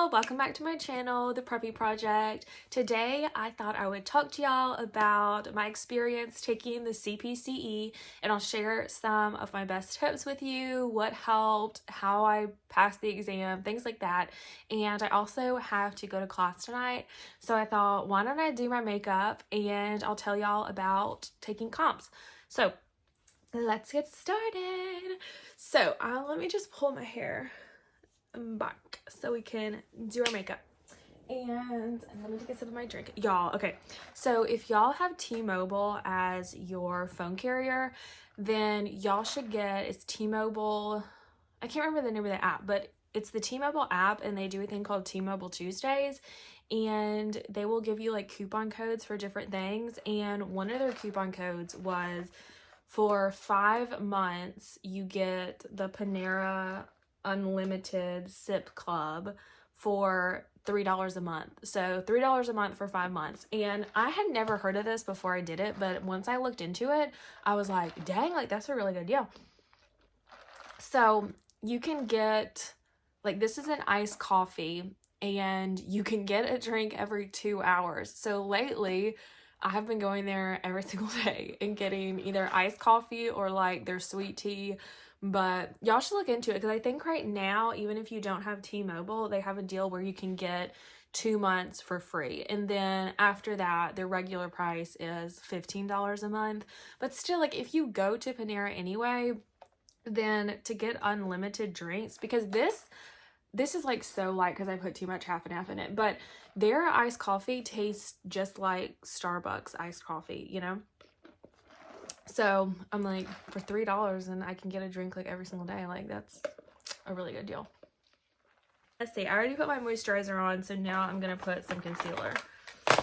y'all, welcome back to my channel, The Preppy Project. Today I thought I would talk to y'all about my experience taking the CPCE, and I'll share some of my best tips with you, what helped, how I passed the exam, things like that. And I also have to go to class tonight, so I thought, why don't I do my makeup and I'll tell y'all about taking comps. So let's get started. So let me just pull my hair back so we can do our makeup. And let me take a sip of my drink. Y'all, okay, so if y'all have T-Mobile as your phone carrier, then y'all should get, it's T-Mobile, I can't remember the name of the app, but it's the T-Mobile app, and they do a thing called T-Mobile Tuesdays, and they will give you like coupon codes for different things. And one of their coupon codes was for 5 months you get the Panera Unlimited Sip Club for $3 a month. So $3 a month for 5 months. And I had never heard of this before I did it, but once I looked into it, I was like, dang, like that's a really good deal. So you can get, like, this is an iced coffee, and you can get a drink every 2 hours. So lately I have been going there every single day and getting either iced coffee or like their sweet tea. But y'all should look into it, because I think right now, even if you don't have T-Mobile, they have a deal where you can get 2 months for free. And then after that, their regular price is $15 a month. But still, like, if you go to Panera anyway, then to get unlimited drinks, because this is like so light because I put too much half and half in it, but their iced coffee tastes just like Starbucks iced coffee, you know? So I'm like, for $3 and I can get a drink like every single day. Like, that's a really good deal. Let's see, I already put my moisturizer on, so now I'm gonna put some concealer.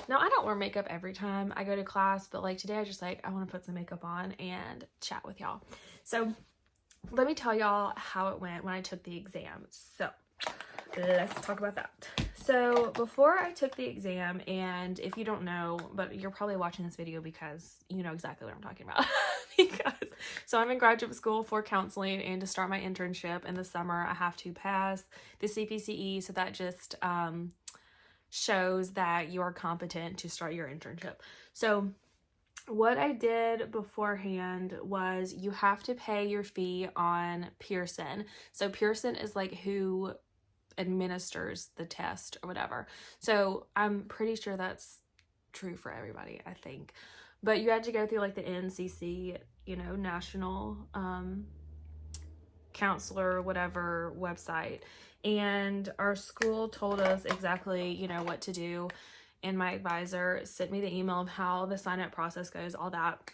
Now, I don't wear makeup every time I go to class, but like today I just like, I want to put some makeup on and chat with y'all. So let me tell y'all how it went when I took the exam. So let's talk about that. So before I took the exam, and if you don't know, but you're probably watching this video because you know exactly what I'm talking about. So I'm in graduate school for counseling, and to start my internship in the summer, I have to pass the CPCE. So that just shows that you are competent to start your internship. So what I did beforehand was, you have to pay your fee on Pearson. So Pearson is like who administers the test or whatever. So I'm pretty sure that's true for everybody, I think. But you had to go through like the NCC, you know, National Counselor, whatever website. And our school told us exactly, you know, what to do. And my advisor sent me the email of how the sign-up process goes, all that.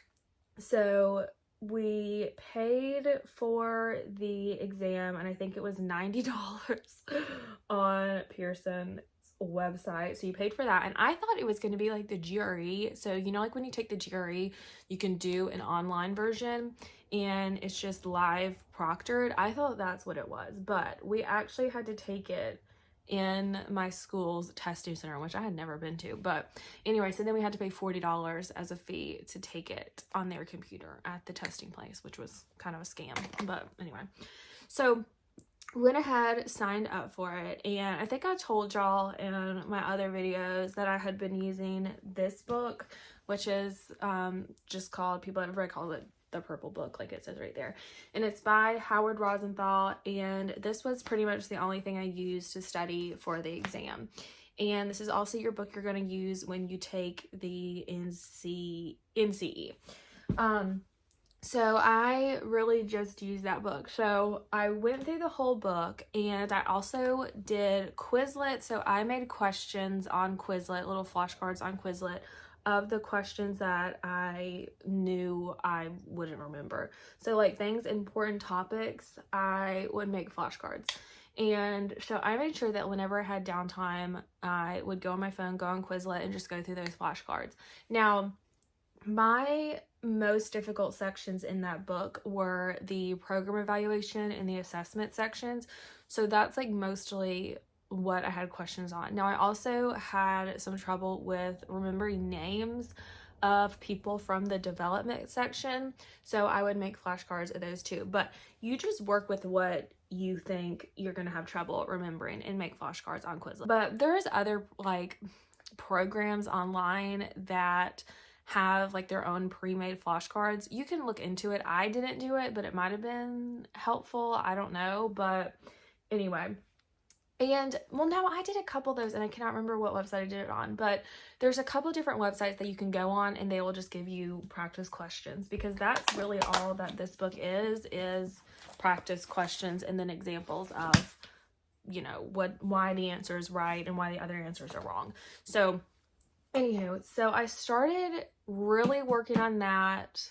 So we paid for the exam, and I think it was $90 on Pearson's website. So you paid for that, and I thought it was going to be like the GRE. So, you know, like when you take the GRE, you can do an online version and it's just live proctored. I thought that's what it was, but we actually had to take it in my school's testing center, which I had never been to. But anyway, so then we had to pay $40 as a fee to take it on their computer at the testing place, which was kind of a scam. But anyway, so went ahead, signed up for it, and I think I told y'all in my other videos that I had been using this book, which is just called, people have everybody calls it The Purple Book, like it says right there, and it's by Howard Rosenthal. And this was pretty much the only thing I used to study for the exam. And this is also your book you're going to use when you take the NCE. So I really just used that book. So I went through the whole book, and I also did Quizlet. So I made questions on Quizlet, little flashcards on Quizlet of the questions that I knew I wouldn't remember. So like things, important topics, I would make flashcards. And so I made sure that whenever I had downtime, I would go on my phone, go on Quizlet, and just go through those flashcards. Now, my most difficult sections in that book were the program evaluation and the assessment sections. So that's like mostly what I had questions on. Now, I also had some trouble with remembering names of people from the development section, so I would make flashcards of those too. But you just work with what you think you're going to have trouble remembering and make flashcards on Quizlet. But there's other like programs online that have like their own pre-made flashcards. You can look into it. I didn't do it, but it might have been helpful. I don't know. But anyway. And well, now I did a couple of those and I cannot remember what website I did it on, but there's a couple of different websites that you can go on and they will just give you practice questions, because that's really all that this book is practice questions and then examples of, you know, why the answer is right and why the other answers are wrong. So anywho, so I started really working on that.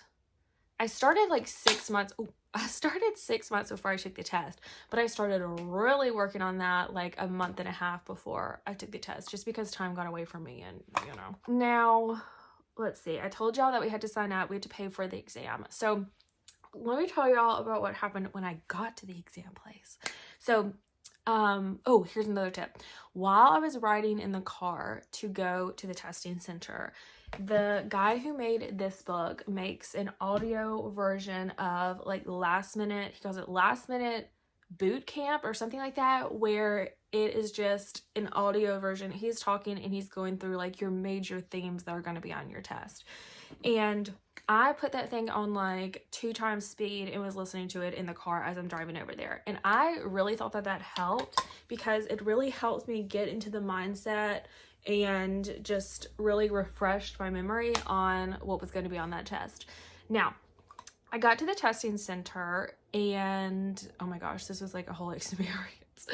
I started like 6 months. I started 6 months before I took the test, but I started really working on that like a month and a half before I took the test, just because time got away from me. And you know, now let's see, I told y'all that we had to sign up, we had to pay for the exam. So let me tell y'all about what happened when I got to the exam place. So oh, here's another tip. While I was riding in the car to go to the testing center, the guy who made this book makes an audio version of like last minute, he calls it last minute boot camp or something like that, where it is just an audio version. He's talking and he's going through like your major themes that are going to be on your test. And I put that thing on like 2 times speed and was listening to it in the car as I'm driving over there. And I really thought that that helped, because it really helps me get into the mindset and just really refreshed my memory on what was going to be on that test. Now, I got to the testing center and oh my gosh, this was like a whole experience.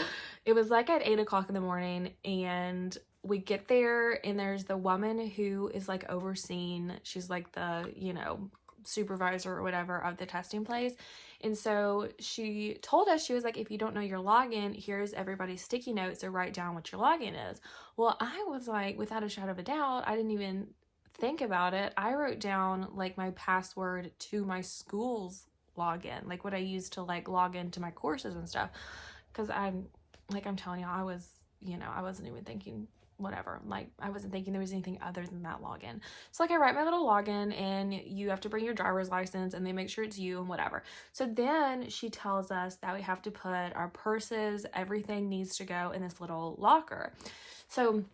It was like at 8 o'clock in the morning, and we get there and there's the woman who is like overseeing, she's like the, you know, supervisor or whatever of the testing place. And so she told us, she was like, if you don't know your login, here's everybody's sticky notes, so write down what your login is. Well, I was like, without a shadow of a doubt, I didn't even think about it. I wrote down like my password to my school's login, like what I used to like log into my courses and stuff. Because I'm telling you, I was, you know, I wasn't even thinking whatever, like I wasn't thinking there was anything other than that login. So like I write my little login, and you have to bring your driver's license and they make sure it's you and whatever. So then she tells us that we have to put our purses, everything needs to go in this little locker. So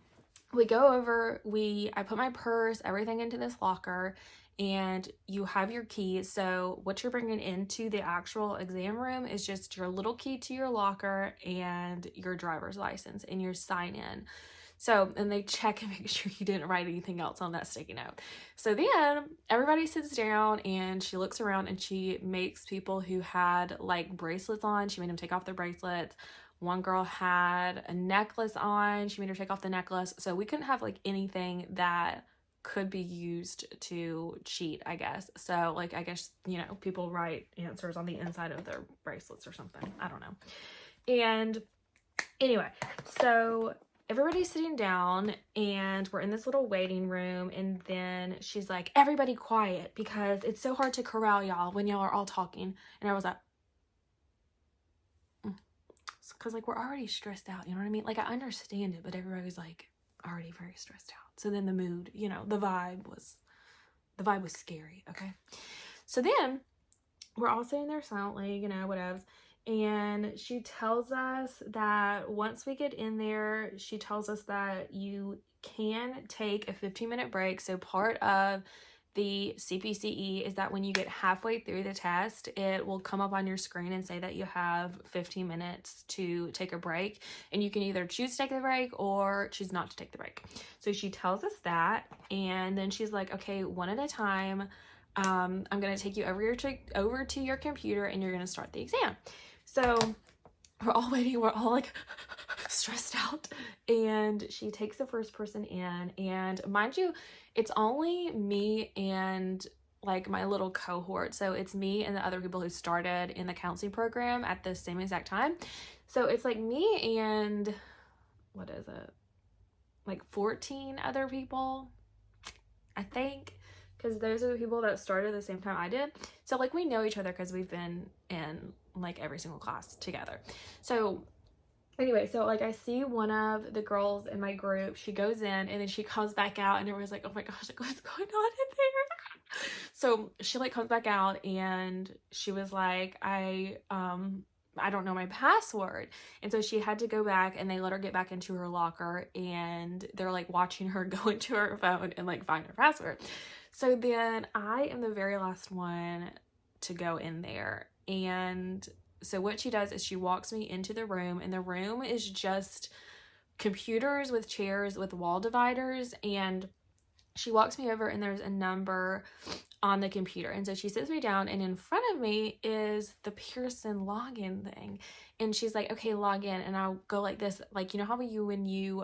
we go over, I put my purse, everything into this locker, and you have your keys. So what you're bringing into the actual exam room is just your little key to your locker and your driver's license and your sign in. So, and they check and make sure you didn't write anything else on that sticky note. So then everybody sits down and she looks around and she makes people who had like bracelets on, she made them take off their bracelets. One girl had a necklace on, she made her take off the necklace. So we couldn't have like anything that could be used to cheat, I guess. So like, I guess, you know, people write answers on the inside of their bracelets or something. I don't know. And anyway, so everybody's sitting down and we're in this little waiting room, and then she's like, everybody quiet, because it's so hard to corral y'all when y'all are all talking. And I was like, because like we're already stressed out, you know what I mean? Like I understand it, but everybody's like already very stressed out. So then the mood, you know, the vibe was scary. Okay. So then we're all sitting there silently, you know, whatever. And she tells us that once we get in there, she tells us that you can take a 15-minute break. So part of the CPCE is that when you get halfway through the test, it will come up on your screen and say that you have 15 minutes to take a break. And you can either choose to take the break or choose not to take the break. So she tells us that. And then she's like, okay, one at a time. I'm going to take you over to your computer and you're going to start the exam. So we're all waiting. We're all like stressed out. And she takes the first person in. And mind you, it's only me and like my little cohort. So it's me and the other people who started in the counseling program at the same exact time. So it's like me and what is it? Like 14 other people, I think. Because those are the people that started at the same time I did. So like we know each other because we've been in like every single class together. So anyway, so like I see one of the girls in my group, she goes in and then she comes back out and everyone's like, oh my gosh, like what's going on in there? So she like comes back out and she was like, I I don't know my password. And so she had to go back, and they let her get back into her locker, and they're like watching her go into her phone and like find her password. So then I am the very last one to go in there. And so what she does is she walks me into the room, and the room is just computers with chairs with wall dividers, and she walks me over, and there's a number on the computer. And so she sits me down, and in front of me is the Pearson login thing. And she's like, okay, log in. And I'll go like this, like, you know how when you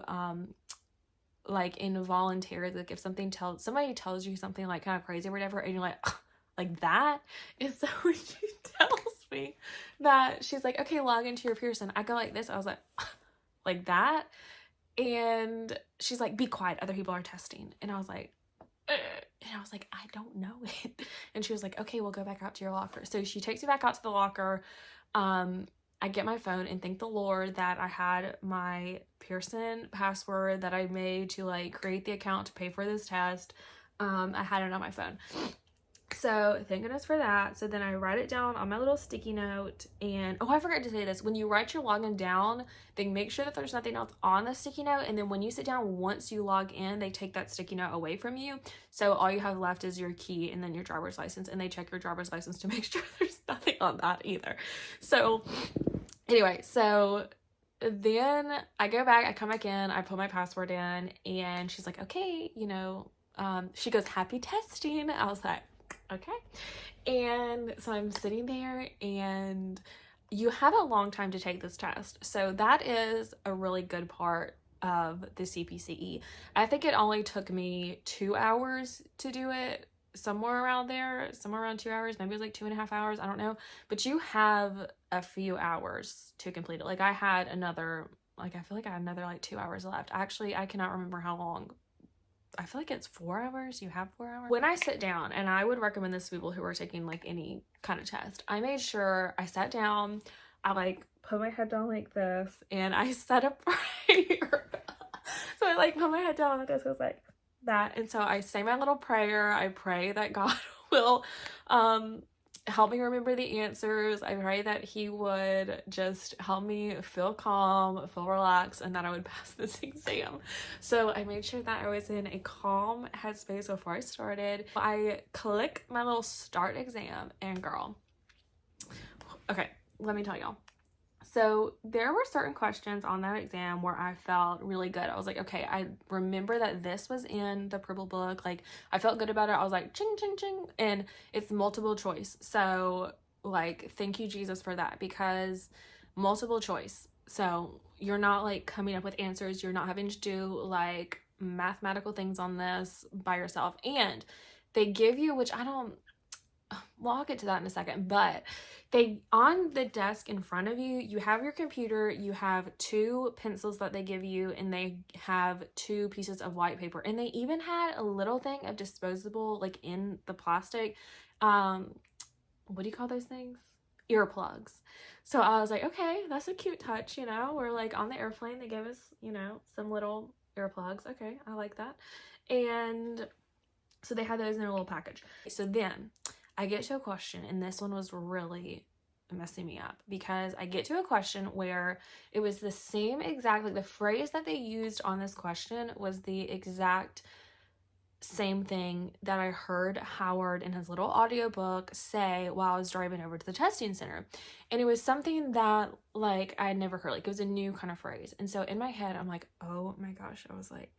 like involuntarily, like if somebody tells you something like kind of crazy or whatever, and you're like that. And so when she tells me that, she's like, okay, log into your Pearson, I go like this. I was like that. And she's like, be quiet, other people are testing. And I was like, I don't know it. And she was like, okay, we'll go back out to your locker. So she takes me back out to the locker. I get my phone, and thank the Lord that I had my Pearson password that I made to like create the account to pay for this test. I had it on my phone. So thank goodness for that. So then I write it down on my little sticky note. And oh, I forgot to say this. When you write your login down, then make sure that there's nothing else on the sticky note. And then when you sit down, once you log in, they take that sticky note away from you. So all you have left is your key and then your driver's license. And they check your driver's license to make sure there's nothing on that either. So anyway, so then I go back, I come back in, I put my password in, and she's like, okay, she goes, happy testing. I was like, okay. And so I'm sitting there, and you have a long time to take this test. So that is a really good part of the CPCE. I think it only took me 2 hours to do it, somewhere around 2 hours, maybe it was like 2.5 hours, I don't know. But you have a few hours to complete it. Like I feel like I had another like 2 hours left. Actually, I cannot remember how long. I feel like it's 4 hours. You have 4 hours. When I sit down, and I would recommend this to people who are taking like any kind of test, I made sure I sat down, I like put my head down like this, and I said a prayer. So I like put my head down on the desk. I was like that. And so I say my little prayer. I pray that God will help me remember the answers. I pray that he would just help me feel calm, feel relaxed, and that I would pass this exam. So I made sure that I was in a calm headspace before I started. I click my little start exam, and girl, okay, let me tell y'all. So there were certain questions on that exam where I felt really good. I was like, okay, I remember that this was in the purple book. Like I felt good about it. I was like, ching, ching, ching. And it's multiple choice. So like, thank you, Jesus, for that, because multiple choice. So you're not like coming up with answers. You're not having to do like mathematical things on this by yourself. And they give you, well, I'll get to that in a second, but on the desk in front of you, you have your computer, you have 2 pencils that they give you, and they have 2 pieces of white paper. And they even had a little thing of disposable, like in the plastic, what do you call those things? Earplugs. So I was like, okay, that's a cute touch, we're like on the airplane, they gave us, some little earplugs. Okay, I like that. And so they had those in a little package. So then I get to a question, and this one was really messing me up, because I get to a question where it was the same exact, like the phrase that they used on this question was the exact same thing that I heard Howard in his little audiobook say while I was driving over to the testing center. And it was something that like I had never heard, like it was a new kind of phrase. And so in my head, I'm like, oh my gosh, I was like,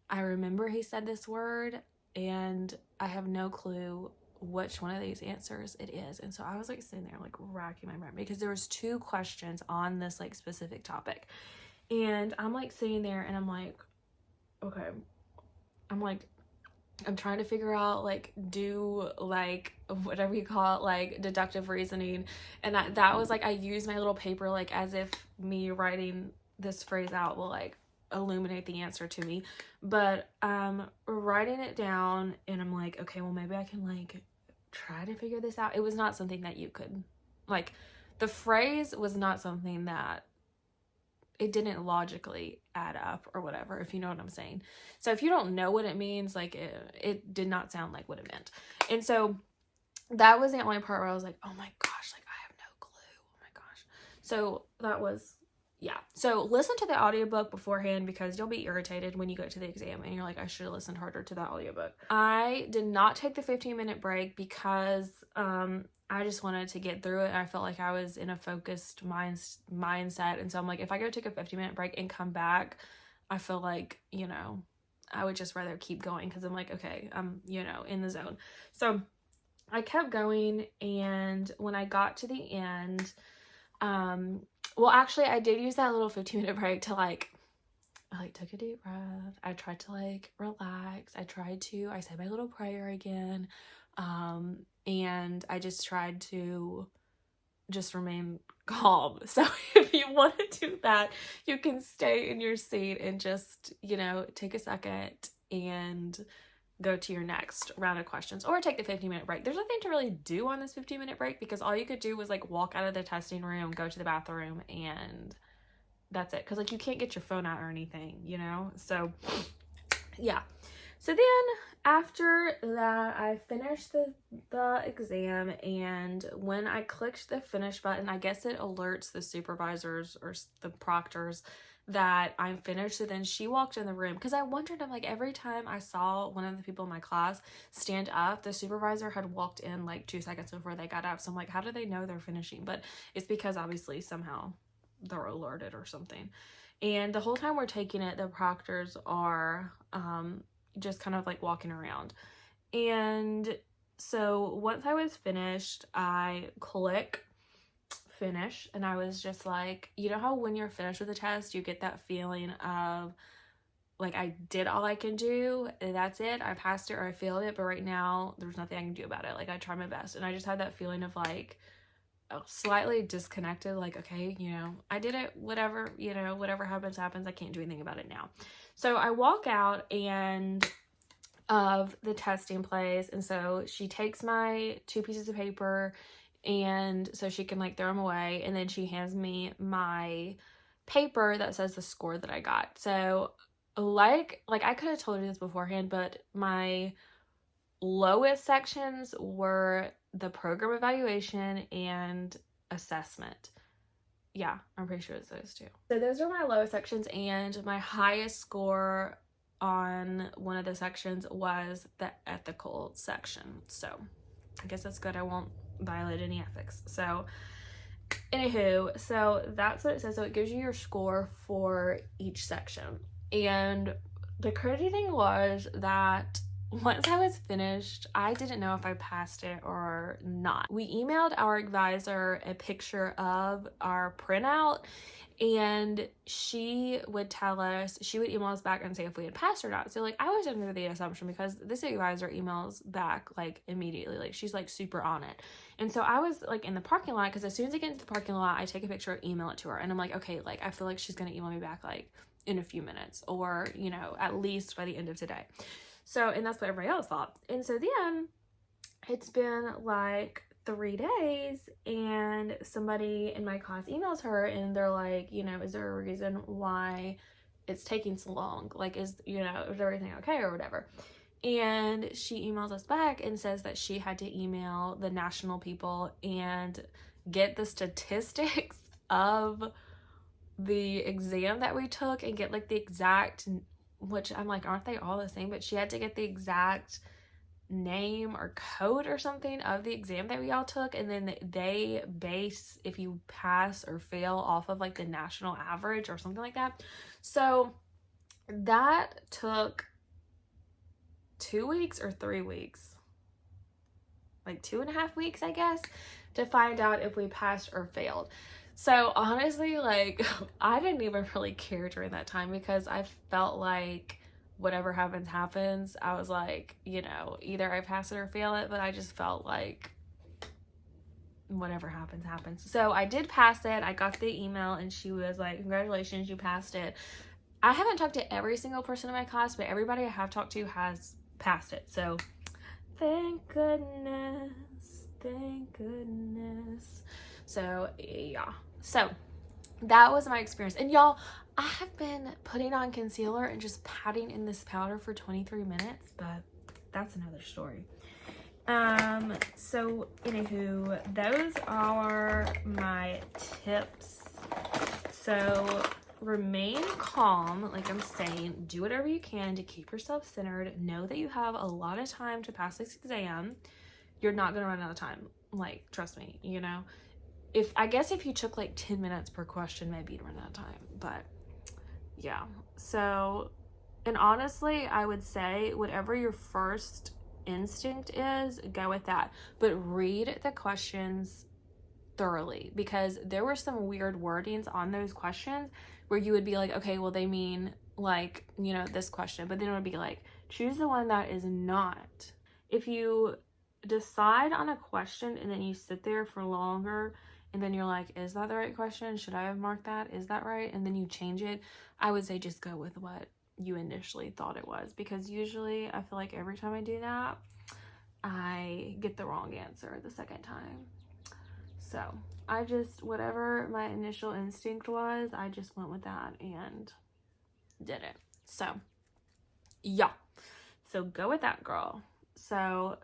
I remember he said this word, and I have no clue which one of these answers it is. And so I was like sitting there like racking my brain, because there was 2 questions on this like specific topic, and I'm like sitting there, and I'm like, okay, I'm trying to figure out, like, do like whatever you call it, like deductive reasoning. And that was like, I used my little paper like as if me writing this phrase out will like illuminate the answer to me. But writing it down, and I'm like, okay, well maybe I can like try to figure this out. It was not something that you could, like, the phrase was not something that, it didn't logically add up or whatever, if you know what I'm saying. So if you don't know what it means, like it did not sound like what it meant. And so that was the only part where I was like, oh my gosh, like I have no clue. Oh my gosh. So that was, yeah. So listen to the audiobook beforehand because you'll be irritated when you go to the exam and you're like, I should have listened harder to that audiobook. I did not take the 15-minute break because I just wanted to get through it. I felt like I was in a focused mindset. And so I'm like, if I go take a 15-minute break and come back, I feel like, you know, I would just rather keep going because I'm like, okay, I'm, you know, in the zone. So I kept going, and when I got to the end, well, actually, I did use that little 15-minute break to I took a deep breath. I tried to relax. I said my little prayer again. And I just tried to just remain calm. So if you want to do that, you can stay in your seat and just, you know, take a second and go to your next round of questions, or take the 15-minute break. There's nothing to really do on this 15-minute break because all you could do was walk out of the testing room, go to the bathroom, and that's it. Because you can't get your phone out or anything, you know? So yeah. So then after that, I finished the exam, and when I clicked the finish button, I guess it alerts the supervisors or the proctors that I'm finished. So then she walked in the room, because I wondered, I'm like, every time I saw one of the people in my class stand up, the supervisor had walked in 2 seconds before they got up. So I'm like, how do they know they're finishing? But it's because obviously somehow they're alerted or something. And the whole time we're taking it, the proctors are just kind of walking around. And so once I was finished, I click finish, and I was just like, you know how when you're finished with a test, you get that feeling of I did all I can do, that's it, I passed it or I failed it, but right now there's nothing I can do about it. I tried my best. And I just had that feeling of slightly disconnected, okay, you know, I did it, whatever, you know, whatever happens, I can't do anything about it now. So I walk out and of the testing place, and so she takes my 2 pieces of paper, and so she can throw them away, and then she hands me my paper that says the score that I got. So I could have told you this beforehand, but my lowest sections were the program evaluation and assessment. Yeah, I'm pretty sure it's those two. So those are my lowest sections, and my highest score on one of the sections was the ethical section. So I guess that's good. I won't violate any ethics. So anywho, so that's what it says. So it gives you your score for each section. And the crazy thing was that once I was finished, I didn't know if I passed it or not. We emailed our advisor a picture of our printout, and she would email us back and say if we had passed or not. So I was under the assumption, because this advisor emails back immediately, she's super on it. And so I was in the parking lot, because as soon as I get into the parking lot, I take a picture, email it to her, and I'm like, okay, I feel like she's gonna email me back in a few minutes, or you know, at least by the end of today. So, and that's what everybody else thought. And so then it's been 3 days, and somebody in my class emails her, and they're like, you know, is there a reason why it's taking so long? Is everything okay or whatever? And she emails us back and says that she had to email the national people and get the statistics of the exam that we took and get the exact, which I'm aren't they all the same? But she had to get the exact name or code or something of the exam that we all took, and then they base if you pass or fail off of the national average or something like that. So that took 2 weeks or 3 weeks, 2.5 weeks, I guess, to find out if we passed or failed. So honestly, I didn't even really care during that time, because I felt whatever happens, happens. I was you know, either I pass it or fail it, but I just felt whatever happens, happens. So I did pass it. I got the email, and she was like, congratulations, you passed it. I haven't talked to every single person in my class, but everybody I have talked to has passed it. So thank goodness. Thank goodness. So yeah. So that was my experience. And y'all, I have been putting on concealer and just patting in this powder for 23 minutes, but that's another story. So anywho, those are my tips. So remain calm, like I'm saying, do whatever you can to keep yourself centered. Know that you have a lot of time to pass this exam. You're not gonna run out of time. Like, trust me, you know. I guess if you took like 10 minutes per question, maybe you'd run out of time. But yeah. So, and honestly, I would say whatever your first instinct is, go with that. But read the questions thoroughly, because there were some weird wordings on those questions where you would be like, okay, well, they mean like, you know, this question, but then it would be like, choose the one that is not. If you decide on a question and then you sit there for longer and then you're like, is that the right question? Should I have marked that? Is that right? And then you change it, I would say just go with what you initially thought it was, because usually I feel like every time I do that, I get the wrong answer the second time. So I just, whatever my initial instinct was, I just went with that and did it. So yeah, so go with that, girl. So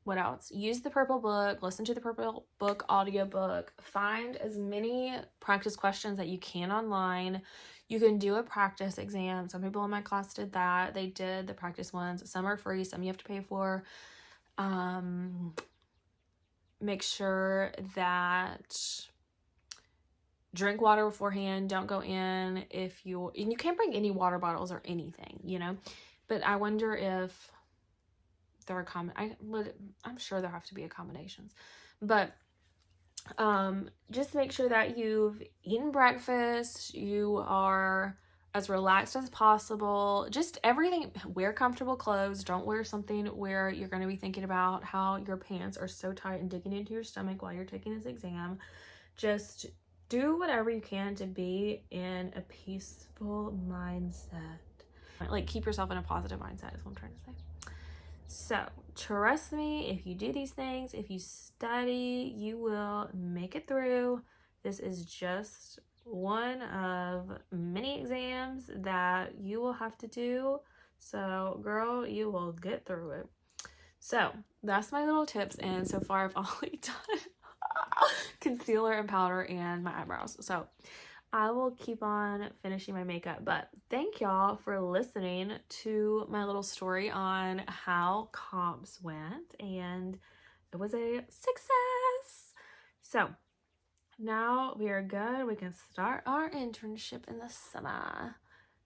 what else? Use the Purple Book, listen to the Purple Book audiobook, find as many practice questions that you can online. You can do a practice exam. Some people in my class did that. They did the practice ones. Some are free, some you have to pay for. Make sure that drink water beforehand. Don't go in and you can't bring any water bottles or anything, you know, but I wonder if there are I'm sure there have to be accommodations, but just make sure that you've eaten breakfast, you are as relaxed as possible, just everything. Wear comfortable clothes. Don't wear something where you're going to be thinking about how your pants are so tight and digging into your stomach while you're taking this exam. Just do whatever you can to be in a peaceful mindset. Like, keep yourself in a positive mindset is what I'm trying to say. So trust me, if you do these things, if you study, you will make it through. This is just one of many exams that you will have to do. So girl, you will get through it. So that's my little tips, and so far I've only done concealer and powder and my eyebrows. So I will keep on finishing my makeup, but thank y'all for listening to my little story on how comps went, and it was a success. So now we are good. We can start our internship in the summer.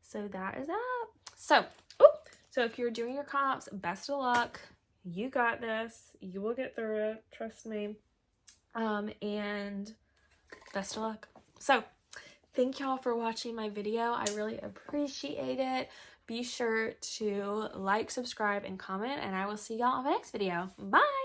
So that is that. So if you're doing your comps, best of luck. You got this. You will get through it. Trust me. And best of luck. So thank y'all for watching my video. I really appreciate it. Be sure to like, subscribe, and comment, and I will see y'all on my next video. Bye!